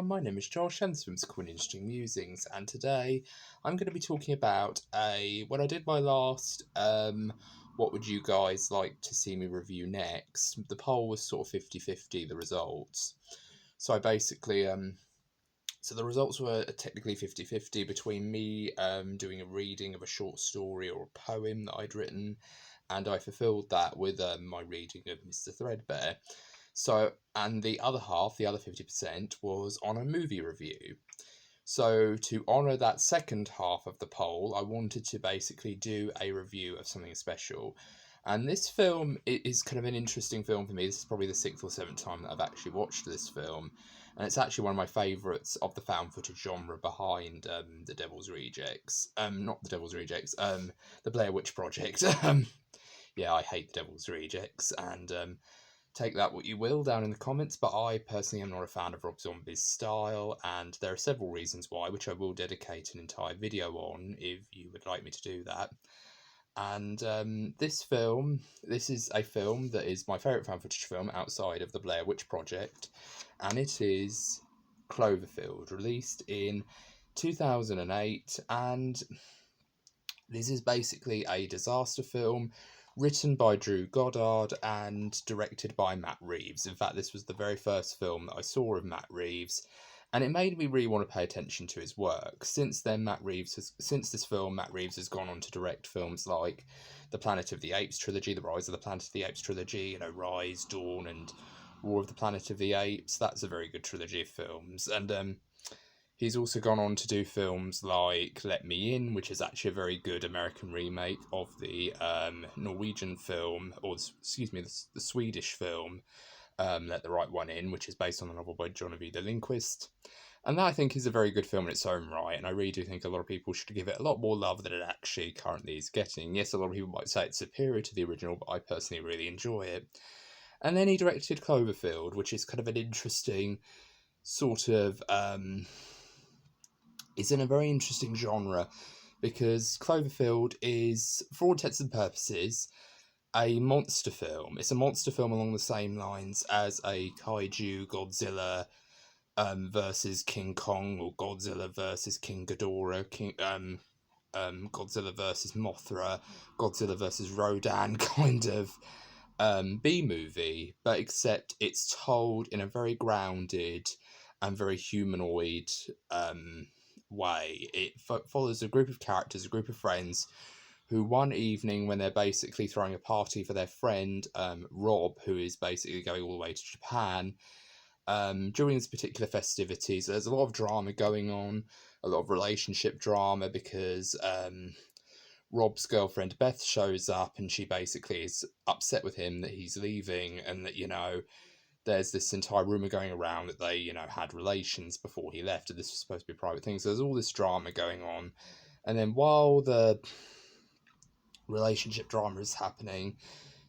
everyone, my name is Josh and this is Quite Interesting Musings, and today I'm going to be talking about when I did my last what would you guys like to see me review next. The poll was sort of 50-50, the results. So I basically so the results were technically 50-50 between me doing a reading of a short story or a poem that I'd written, and I fulfilled that with my reading of Mr. Threadbare. So, and the other half, the other 50%, was on a movie review. So, to honour that second half of the poll, I wanted to basically do a review of something special. And this film is kind of an interesting film for me. This is probably the 6th or 7th time that I've actually watched this film. And it's actually one of my favourites of the found footage genre behind The Devil's Rejects. Not The Devil's Rejects, The Blair Witch Project. Yeah, I hate The Devil's Rejects, and take that what you will down in the comments, but I personally am not a fan of Rob Zombie's style, and there are several reasons why, which I will dedicate an entire video on if you would like me to do that. And this is a film that is my favourite found footage film outside of the Blair Witch Project, and it is Cloverfield, released in 2008, and this is basically a disaster film written by Goddard and directed by Matt Reeves. In fact, this was the very first film that I saw of Matt Reeves, and it made me really want to pay attention to his work. Since then, Matt Reeves has gone on to direct films like the Planet of the Apes trilogy, the Rise of the Planet of the Apes trilogy, Rise, Dawn, and War of the Planet of the Apes. That's a very good trilogy of films. And he's also gone on to do films like Let Me In, which is actually a very good American remake of the Norwegian film, or excuse me, the Swedish film, Let the Right One In, which is based on the novel by John Ajvide Lindqvist. And that, I think, is a very good film in its own right, and I really do think a lot of people should give it a lot more love than it actually currently is getting. Yes, a lot of people might say it's superior to the original, but I personally really enjoy it. And then he directed Cloverfield, which is kind of an interesting sort of it's in a very interesting genre, because Cloverfield is, for all intents and purposes, a monster film. It's a monster film along the same lines as a Kaiju Godzilla versus King Kong, or Godzilla versus King Ghidorah, Godzilla versus Mothra, Godzilla versus Rodan kind of B-movie, but except it's told in a very grounded and very humanoid way. It follows a group of characters, a group of friends, who one evening, when they're basically throwing a party for their friend Rob, who is basically going all the way to Japan, during this particular festivities, there's a lot of drama going on, a lot of relationship drama, because Rob's girlfriend Beth shows up, and she basically is upset with him that he's leaving, and that, there's this entire rumour going around that they, had relations before he left, and this was supposed to be a private thing. So there's all this drama going on. And then while the relationship drama is happening,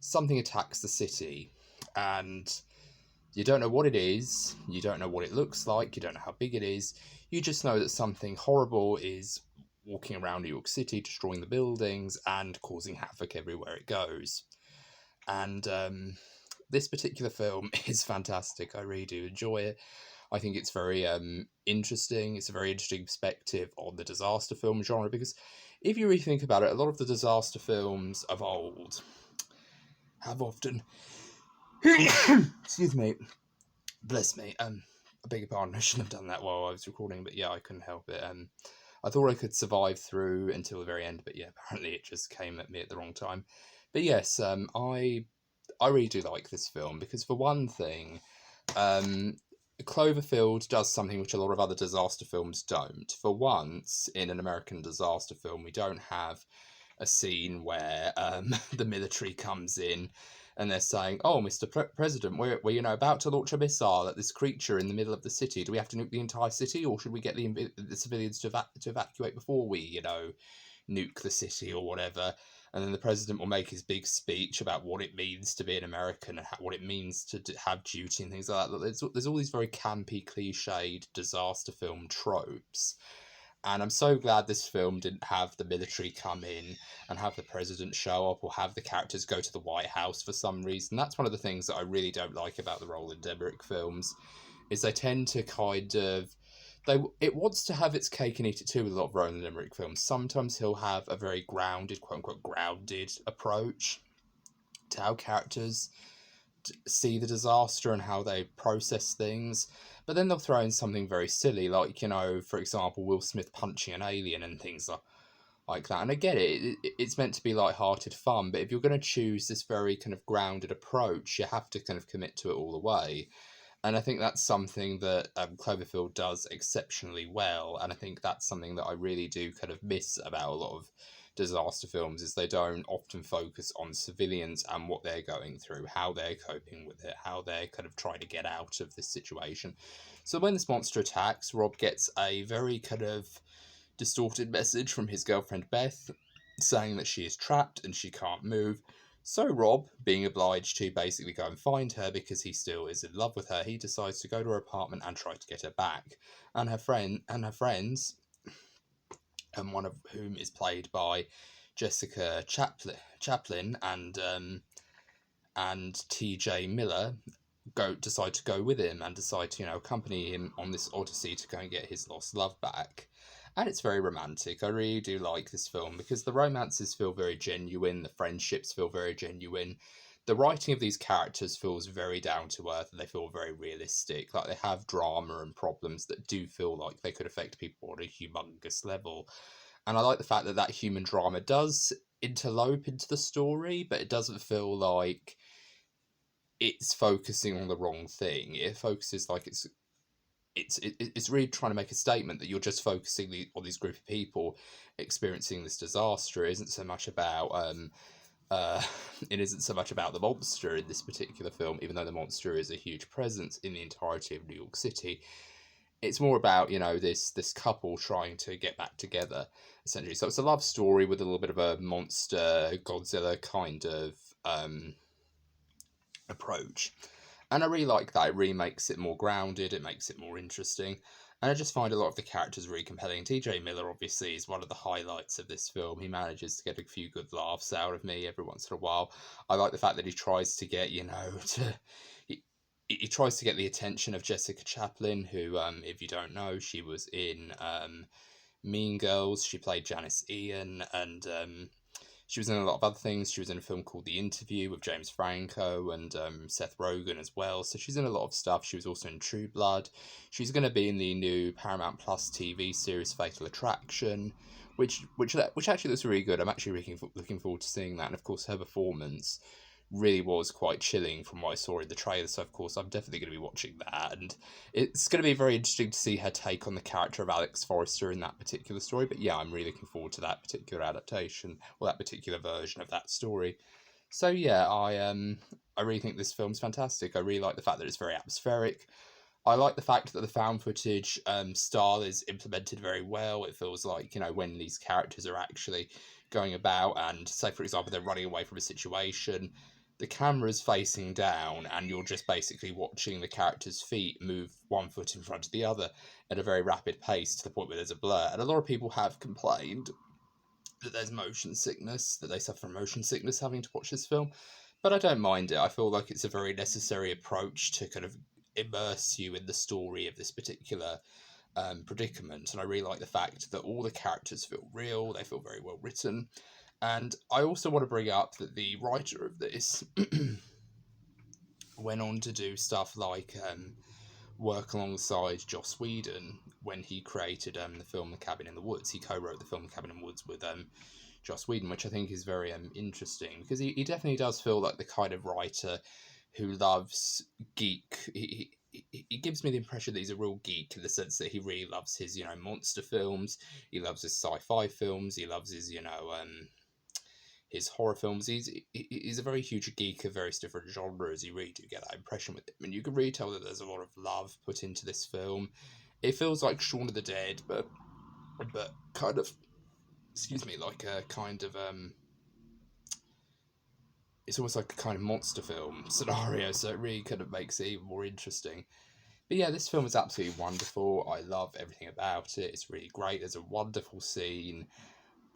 something attacks the city. And you don't know what it is, you don't know what it looks like, you don't know how big it is. You just know that something horrible is walking around New York City, destroying the buildings and causing havoc everywhere it goes. And this particular film is fantastic. I really do enjoy it. I think it's very interesting. It's a very interesting perspective on the disaster film genre, because if you really think about it, a lot of the disaster films of old have often... Excuse me. Bless me. I beg your pardon. I shouldn't have done that while I was recording, but yeah, I couldn't help it. I thought I could survive through until the very end, but yeah, apparently it just came at me at the wrong time. But yes, I really do like this film, because for one thing, Cloverfield does something which a lot of other disaster films don't. For once, in an American disaster film, we don't have a scene where the military comes in and they're saying, "Oh, Mr. President, we're about to launch a missile at this creature in the middle of the city. Do we have to nuke the entire city, or should we get the civilians to evacuate before we, nuke the city or whatever?" And then the president will make his big speech about what it means to be an American and what it means to have duty and things like that. There's all these very campy, cliched disaster film tropes. And I'm so glad this film didn't have the military come in and have the president show up, or have the characters go to the White House for some reason. That's one of the things that I really don't like about the Roland Emmerich films, is they tend to kind of it wants to have its cake and eat it too with a lot of Roland Emmerich films. Sometimes he'll have a very grounded, quote unquote, grounded approach to how characters see the disaster and how they process things. But then they'll throw in something very silly, like, you know, for example, Will Smith punching an alien and things like that. And I get it, it's meant to be light-hearted fun, but if you're going to choose this very kind of grounded approach, you have to kind of commit to it all the way. And I think that's something that Cloverfield does exceptionally well. And I think that's something that I really do kind of miss about a lot of disaster films, is they don't often focus on civilians and what they're going through, how they're coping with it, how they're kind of trying to get out of this situation. So when this monster attacks, Rob gets a very kind of distorted message from his girlfriend Beth saying that she is trapped and she can't move. So Rob, being obliged to basically go and find her because he still is in love with her, he decides to go to her apartment and try to get her back. And her friends, and one of whom is played by Jessica Chaplin and T.J. Miller, decide to go with him and decide to, you know, accompany him on this odyssey to go and get his lost love back. And it's very romantic. I really do like this film because the romances feel very genuine, the friendships feel very genuine. The writing of these characters feels very down to earth and they feel very realistic. Like they have drama and problems that do feel like they could affect people on a humongous level. And I like the fact that that human drama does interlope into the story, but it doesn't feel like it's focusing on the wrong thing. It focuses like it's really trying to make a statement that you're just focusing on these group of people experiencing this disaster. It isn't so much about it isn't so much about the monster in this particular film, even though the monster is a huge presence in the entirety of New York City. It's more about, you know, this couple trying to get back together, essentially. So it's a love story with a little bit of a monster Godzilla kind of approach. And I really like that. It really makes it more grounded, it makes it more interesting. And I just find a lot of the characters really compelling. TJ Miller, obviously, is one of the highlights of this film. He manages to get a few good laughs out of me every once in a while. I like the fact that he tries to get, you know, he tries to get the attention of Jessica Chaplin, who, if you don't know, she was in Mean Girls. She played Janice Ian, and she was in a lot of other things. She was in a film called The Interview with James Franco and Seth Rogen as well. So she's in a lot of stuff. She was also in True Blood. She's going to be in the new Paramount Plus TV series Fatal Attraction, which actually looks really good. I'm actually looking forward to seeing that. And of course, her performance really was quite chilling from what I saw in the trailer. So of course, I'm definitely going to be watching that. And it's going to be very interesting to see her take on the character of Alex Forrester in that particular story. But yeah, I'm really looking forward to that particular adaptation, or that particular version of that story. So yeah, I really think this film's fantastic. I really like the fact that it's very atmospheric. I like the fact that the found footage style is implemented very well. It feels like, you know, when these characters are actually going about and, say, for example, they're running away from a situation, the camera's facing down and you're just basically watching the character's feet move one foot in front of the other at a very rapid pace to the point where there's a blur. And a lot of people have complained that there's motion sickness, that they suffer from motion sickness having to watch this film. But I don't mind it. I feel like it's a very necessary approach to kind of immerse you in the story of this particular predicament. And I really like the fact that all the characters feel real, they feel very well written. And I also want to bring up that the writer of this went on to do stuff like work alongside Joss Whedon when he created the film The Cabin in the Woods. He co-wrote the film The Cabin in the Woods with Joss Whedon, which I think is very interesting, because he definitely does feel like the kind of writer who loves geek. He gives me the impression that he's a real geek in the sense that he really loves his, you know, monster films. He loves his sci-fi films. He loves his, you know, his horror films. He's a very huge geek of various different genres. You really do get that impression with him, and you can really tell that there's a lot of love put into this film. It feels like Shaun of the Dead, but kind of, excuse me, like a kind of it's almost like a kind of monster film scenario, so it really kind of makes it even more interesting. But yeah, this film is absolutely wonderful. I love everything about it. It's really great. There's a wonderful scene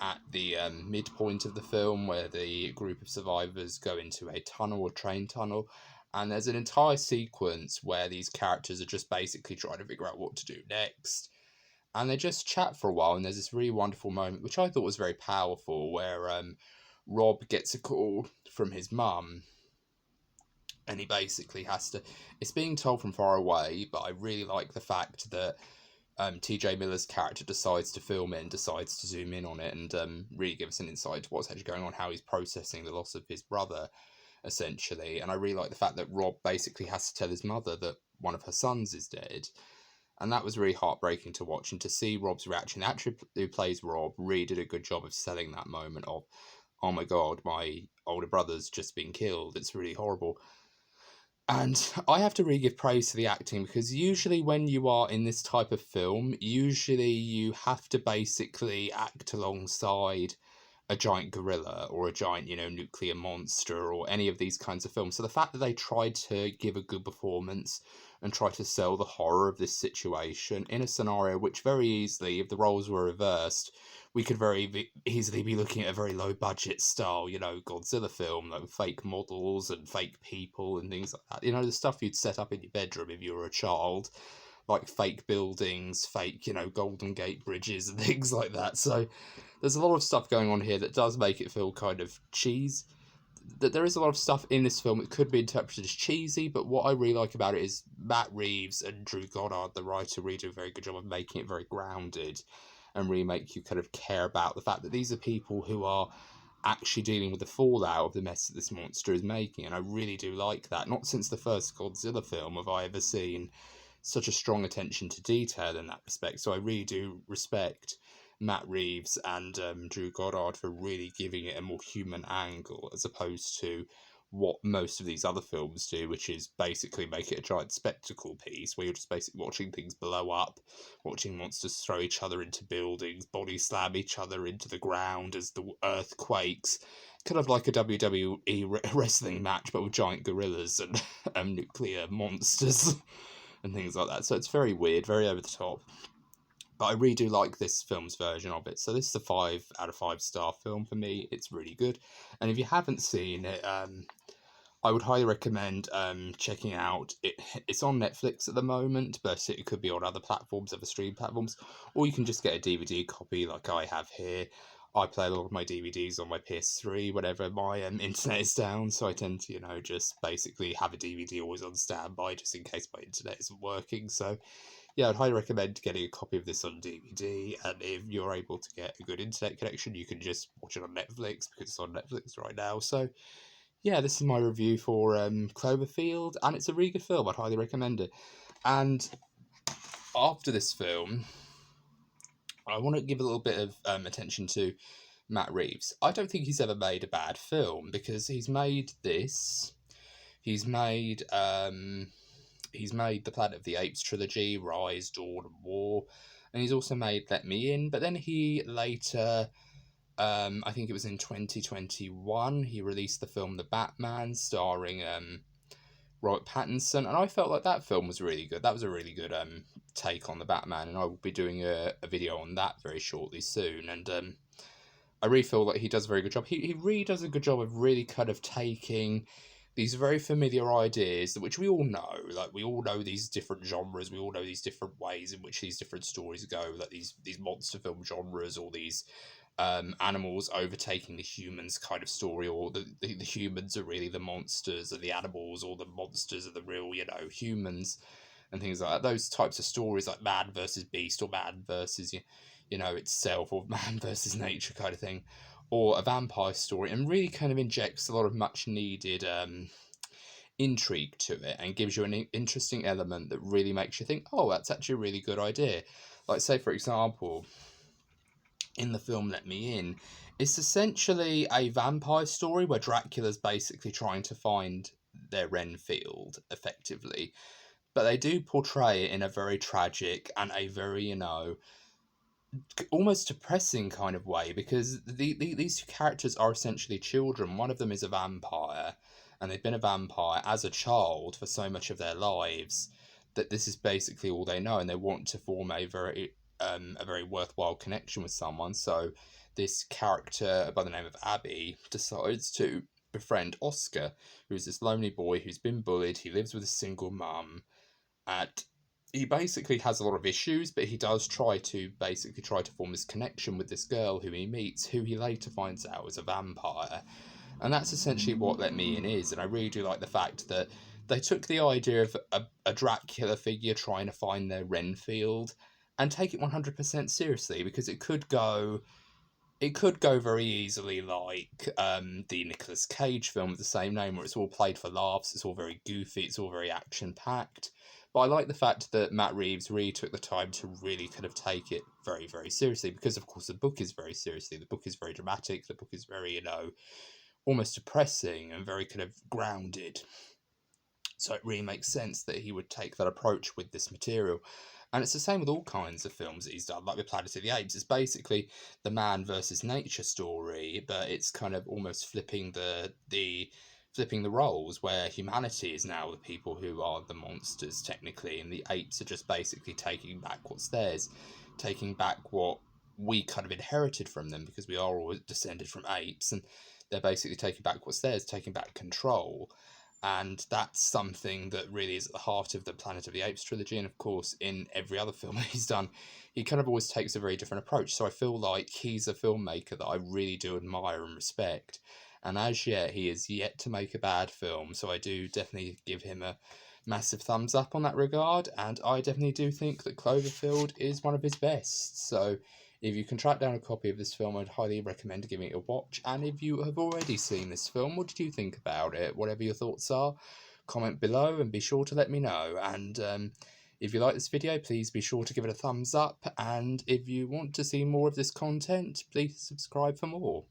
at the midpoint of the film where the group of survivors go into a tunnel, a train tunnel, And there's an entire sequence where these characters are just basically trying to figure out what to do next. And they just chat for a while, and there's this really wonderful moment, which I thought was very powerful, where Rob gets a call from his mum, and he basically has to. It's being told from far away, but I really like the fact that TJ Miller's character decides to film it and decides to zoom in on it and really give us an insight to what's actually going on, how he's processing the loss of his brother, essentially. And I really like the fact that Rob basically has to tell his mother that one of her sons is dead. And that was really heartbreaking to watch, and to see Rob's reaction. The actor who plays Rob really did a good job of selling that moment of, oh my god, my older brother's just been killed. It's really horrible. And I have to really give praise to the acting, because usually when you are in this type of film, usually you have to basically act alongside a giant gorilla or a giant, nuclear monster or any of these kinds of films. So the fact that they tried to give a good performance and try to sell the horror of this situation in a scenario which very easily, if the roles were reversed, we could very easily be looking at a very low budget style, Godzilla film, like fake models and fake people and things like that. The stuff you'd set up in your bedroom if you were a child, like fake buildings, fake, Golden Gate bridges and things like that. So there's a lot of stuff going on here that does make it feel kind of cheese. That there is a lot of stuff in this film that could be interpreted as cheesy, but what I really like about it is Matt Reeves and Drew Goddard, the writer, really do a very good job of making it very grounded and really make you kind of care about the fact that these are people who are actually dealing with the fallout of the mess that this monster is making. And I really do like that. Not since the first Godzilla film have I ever seen such a strong attention to detail in that respect. So I really do respect Matt Reeves and Drew Goddard for really giving it a more human angle, as opposed to what most of these other films do, which is basically make it a giant spectacle piece where you're just basically watching things blow up, watching monsters throw each other into buildings, body slam each other into the ground as the earth quakes. Kind of like a WWE wrestling match, but with giant gorillas and nuclear monsters and things like that. So it's very weird, very over the top. But I really do like this film's version of it. So this is a 5 out of 5 star film for me. It's really good. And if you haven't seen it, I would highly recommend checking out it. It's on Netflix at the moment, but it could be on other platforms, other stream platforms, or you can just get a DVD copy like I have here. I play a lot of my DVDs on my PS3 whenever my internet is down, so I tend to, just basically have a DVD always on standby just in case my internet isn't working. So yeah, I'd highly recommend getting a copy of this on DVD, and if you're able to get a good internet connection, you can just watch it on Netflix, because it's on Netflix right now. So yeah, this is my review for Cloverfield, and it's a really good film. I'd highly recommend it. And after this film, I want to give a little bit of attention to Matt Reeves. I don't think he's ever made a bad film, because he's made this. He's made the Planet of the Apes trilogy, Rise, Dawn, and War, and he's also made Let Me In. But then he later, I think it was in 2021, he released the film The Batman, starring Robert Pattinson, and I felt like that film was really good. That was a really good take on the Batman, and I will be doing a video on that very shortly soon. And I really feel like he does a very good job. He really does a good job of really kind of taking these very familiar ideas, which we all know. Like, we all know these different genres, we all know these different ways in which these different stories go, like these monster film genres, or these animals overtaking the humans kind of story, or the humans are really the monsters, and the animals, or the monsters are the real, humans, and things like that. Those types of stories, like man versus beast, or man versus, itself, or man versus nature kind of thing, or a vampire story, and really kind of injects a lot of much needed intrigue to it, and gives you an interesting element that really makes you think, oh, that's actually a really good idea. Like, say, for example, in the film Let Me In, it's essentially a vampire story where Dracula's basically trying to find their Renfield, effectively. But they do portray it in a very tragic and a very, almost depressing kind of way, because these two characters are essentially children. One of them is a vampire, and they've been a vampire as a child for so much of their lives that this is basically all they know, and they want to form a very worthwhile connection with someone. So this character by the name of Abby decides to befriend Oscar, who's this lonely boy who's been bullied. He lives with a single mum, and he basically has a lot of issues, but he does try to form this connection with this girl who he meets, who he later finds out is a vampire. And that's essentially what Let Me In is. And I really do like the fact that they took the idea of a Dracula figure trying to find their Renfield and take it 100% seriously, because it could go very easily like the Nicolas Cage film with the same name, where it's all played for laughs, it's all very goofy, it's all very action-packed. But I like the fact that Matt Reeves really took the time to really kind of take it very, very seriously, because, of course, the book is very seriously. The book is very dramatic. The book is very, almost depressing and very kind of grounded. So it really makes sense that he would take that approach with this material. And it's the same with all kinds of films that he's done, like with Planet of the Apes. It's basically the man versus nature story, but it's kind of almost flipping the roles, where humanity is now the people who are the monsters technically, and the apes are just basically taking back what's theirs, taking back what we kind of inherited from them, because we are all descended from apes, and they're basically taking back what's theirs, taking back control. And that's something that really is at the heart of the Planet of the Apes trilogy. And of course, in every other film he's done, he kind of always takes a very different approach. So I feel like he's a filmmaker that I really do admire and respect. And as yet, he is yet to make a bad film. So I do definitely give him a massive thumbs up on that regard. And I definitely do think that Cloverfield is one of his best. So if you can track down a copy of this film, I'd highly recommend giving it a watch. And if you have already seen this film, what did you think about it? Whatever your thoughts are, comment below and be sure to let me know. And if you like this video, please be sure to give it a thumbs up. And if you want to see more of this content, please subscribe for more.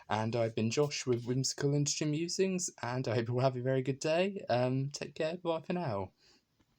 And I've been Josh with Whimsical Industry Musings, and I hope you all have a very good day. Take care, bye for now.